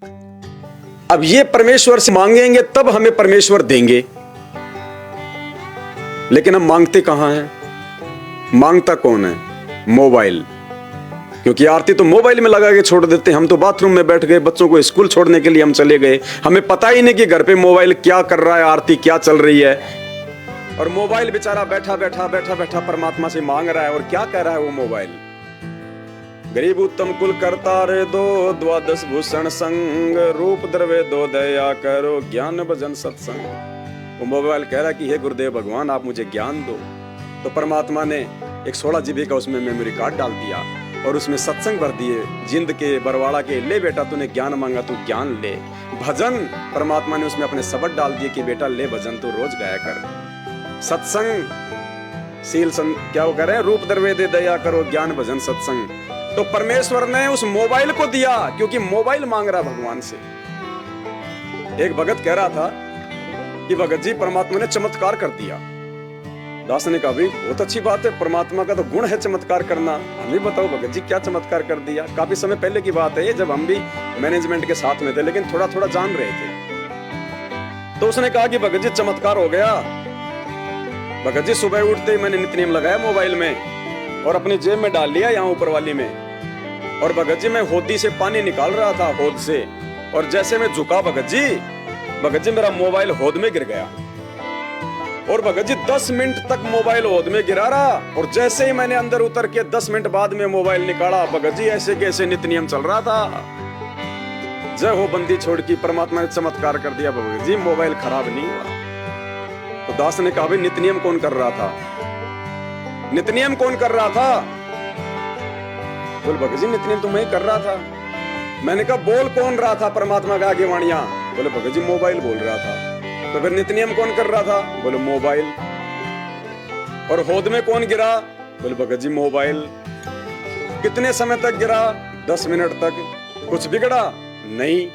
अब ये परमेश्वर से मांगेंगे तब हमें परमेश्वर देंगे, लेकिन हम मांगते कहां हैं? मांगता कौन है? मोबाइल। क्योंकि आरती तो मोबाइल में लगा के छोड़ देते हैं। हम तो बाथरूम में बैठ गए, बच्चों को स्कूल छोड़ने के लिए हम चले गए, हमें पता ही नहीं कि घर पे मोबाइल क्या कर रहा है, आरती क्या चल रही है। और मोबाइल बेचारा बैठा बैठा परमात्मा से मांग रहा है। और क्या कह रहा है वो मोबाइल? गरीब उत्तम कुल करता रे दो, द्वादश भूषण संग, रूप द्रव्य दो, दया करो, ज्ञान भजन सत्संग। वो मोबाइल कह रहा है कि हे गुरुदेव भगवान, आप मुझे ज्ञान दो। तो परमात्मा ने एक 16 जीबी का उसमें मेमोरी कार्ड डाल दिया और उसमें सत्संग भर दिए, जिंद के बरवाड़ा के। ले बेटा, तूने ज्ञान मांगा, तू ज्ञान ले। भजन परमात्मा ने उसमें अपने शब्द डाल दिए कि बेटा ले भजन, तू रोज गाया कर। सत्संग शील क्या वो कह रहे हैं? रूप द्रव्य दे, दया करो, ज्ञान भजन सत्संग। तो परमेश्वर ने उस मोबाइल को दिया, क्योंकि मोबाइल मांग रहा भगवान से। एक भगत कह रहा था कि भगत जी, परमात्मा ने चमत्कार कर दिया। दास ने कहा, भाई बहुत अच्छी बात है, परमात्मा का तो गुण है चमत्कार करना। हमें बताओ भगत जी, क्या चमत्कार कर दिया? काफी समय पहले की बात है ये, जब हम भी मैनेजमेंट के साथ में थे, लेकिन थोड़ा थोड़ा जान रहे थे। तो उसने कहा कि भगत जी चमत्कार हो गया। भगत जी सुबह उठते ही मैंने नित्य नियम लगाया मोबाइल में और अपनी जेब में डाल लिया, यहाँ ऊपर वाली में। और भगत जी मैं होदी से पानी निकाल रहा था, होद से, और जैसे मैं झुका भगत जी मेरा मोबाइल होद में गिर गया। और भगत जी 10 मिनट तक मोबाइल होद में गिरा रहा। और जैसे ही मैंने अंदर उतर के 10 मिनट बाद में मोबाइल निकाला, भगत जी ऐसे कैसे नित्य नियम चल रहा था। जय हो बंदी छोड़ की, परमात्मा ने चमत्कार कर दिया भगत जी, मोबाइल खराब नहीं हुआ। तो दास ने कहा, भाई नित्य नियम कौन कर रहा था? नित्य नियम कौन कर रहा था? बोल भगत जी नित्य नियम तो मैं ही कर रहा था। मैंने कहा बोल कौन रहा था परमात्मा का आगे वाणियां? बोले भगत जी मोबाइल बोल रहा था। तो फिर नित्य नियम कौन कर रहा था? बोले मोबाइल। और होद में कौन गिरा? बोले भगत जी मोबाइल। कितने समय तक गिरा? 10 मिनट तक। कुछ बिगड़ा नहीं।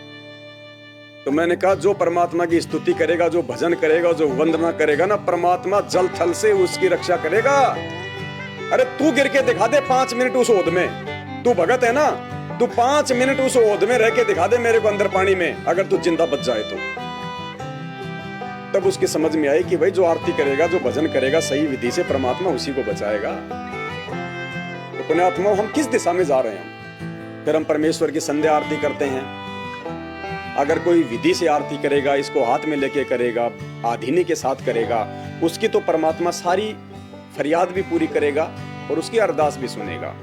तो मैंने कहा जो परमात्मा की स्तुति करेगा, जो भजन करेगा, जो वंदना करेगा ना, परमात्मा जल थल से उसकी रक्षा करेगा। अरे तू गिर के दिखा दे 5 मिनट उस ओद में। तू भगत है ना, तू 5 मिनट उस ओद में रह के दिखा दे मेरे को अंदर पानी में, अगर तू जिंदा बच जाए तो। तब उसकी समझ में आई कि भाई जो आरती करेगा, जो भजन करेगा सही विधि से, परमात्मा उसी को बचाएगा। तो पुण्यात्मा, हम किस दिशा में जा रहे हैं? फिर हम परमेश्वर की संध्या आरती करते हैं। अगर कोई विधि से आरती करेगा, इसको हाथ में लेके करेगा, आधीनी के साथ करेगा, उसकी तो परमात्मा सारी फरियाद भी पूरी करेगा और उसकी अरदास भी सुनेगा।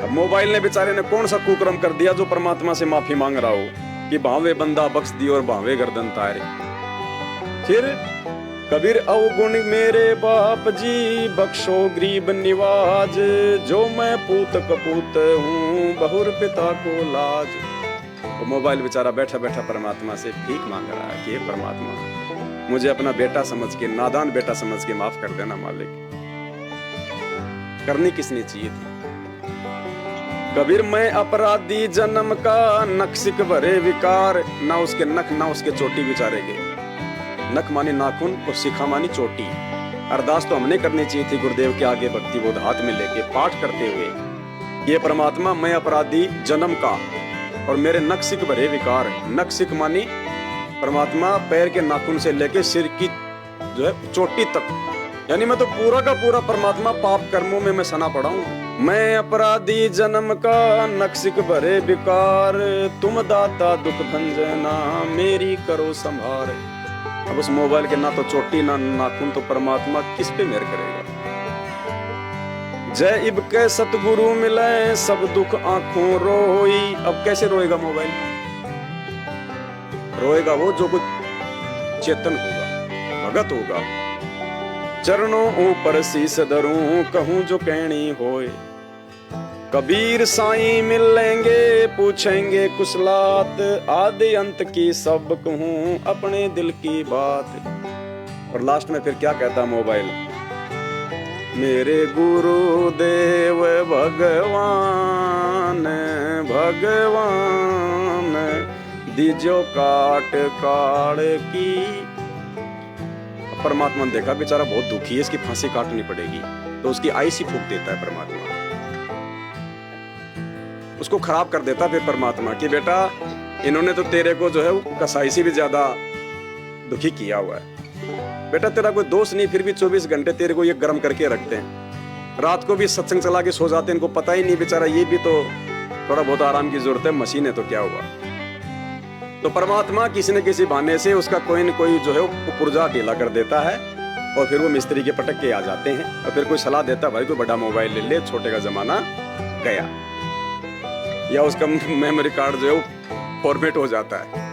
अब मोबाइल ने बेचारे ने कौन सा कुकर्म कर दिया जो परमात्मा से माफी मांग रहा हो कि भावे बंदा बख्श दियो और भावे गर्दन तारे। फिर कबीर अवगुण मेरे बाप जी, बख्शो गरीब निवाज, जो मैं पूत कपूत हूँ, बहुर पिता को लाज। तो मोबाइल बेचारा बैठा बैठा परमात्मा से भीख मांग रहा है कि परमात्मा, मुझे अपना बेटा समझ के, नादान बेटा समझ के माफ कर देना मालिक। करनी किसने चाहिए थी? कबीर मैं अपराधी जन्म का, नक्सिक भरे विकार, ना उसके नख ना उसके चोटी बेचारे के। नख मानी नाखून और शिखा मानी चोटी। अरदास तो हमने करनी चाहिए थी गुरुदेव के आगे, भक्ति बोध हाथ में लेके पाठ करते हुए, ये परमात्मा मैं अपराधी जन्म का और मेरे नक्सिक भरे विकार। नक्सिक मानी परमात्मा पैर के नाखून से लेके सिर की जो है चोटी तक, यानी मैं तो पूरा का पूरा परमात्मा पाप कर्मों में मैं सना पड़ा हूं। मैं अपराधी जन्म का, नक्सिक भरे विकार, तुम दाता दुख भंजना, मेरी करो संभार। अब उस मोबाइल के ना तो चोटी ना नाखून, तो परमात्मा किस पे मेहर करेगा? जय इब के सतगुरु मिले, सब दुख आंखों रोई। अब कैसे रोएगा मोबाइल? रोएगा वो जो कुछ चेतन होगा, भगत होगा। चरणों ऊपर शीस धरूं, कहूं जो कहनी होए। कबीर साईं मिल लेंगे, पूछेंगे कुशलात, आदि अंत की सब कहूं, अपने दिल की बात। और लास्ट में फिर क्या कहता मोबाइल? मेरे गुरुदेव भगवान, भगवान, दीजो काट काट की। परमात्मा ने देखा बेचारा बहुत दुखी है, इसकी फांसी काटनी पड़ेगी, तो उसकी आईसी फूंक देता है परमात्मा, उसको खराब कर देता फिर परमात्मा कि बेटा इन्होंने तो तेरे को जो है वो कसाई से भी ज्यादा दुखी किया हुआ है। बेटा तेरा कोई दोस्त नहीं, फिर भी 24 घंटे तेरे को ये गर्म करके रखते हैं। रात को भी सत्संग चला के सो जाते हैं, इनको पता ही नहीं बेचारा ये भी तो थोड़ा बहुत आराम की जरूरत है, मशीन है तो क्या हुआ। तो परमात्मा किसी न किसी बहाने से उसका कोई न कोई जो है वो पुर्जा ढीला कर देता है और फिर वो मिस्त्री के पटक के आ जाते हैं और फिर कोई सलाह देता है भाई कोई बड़ा मोबाइल ले ले, छोटे का जमाना गया, या उसका मेमोरी कार्ड जो है वो फॉर्मेट हो जाता है।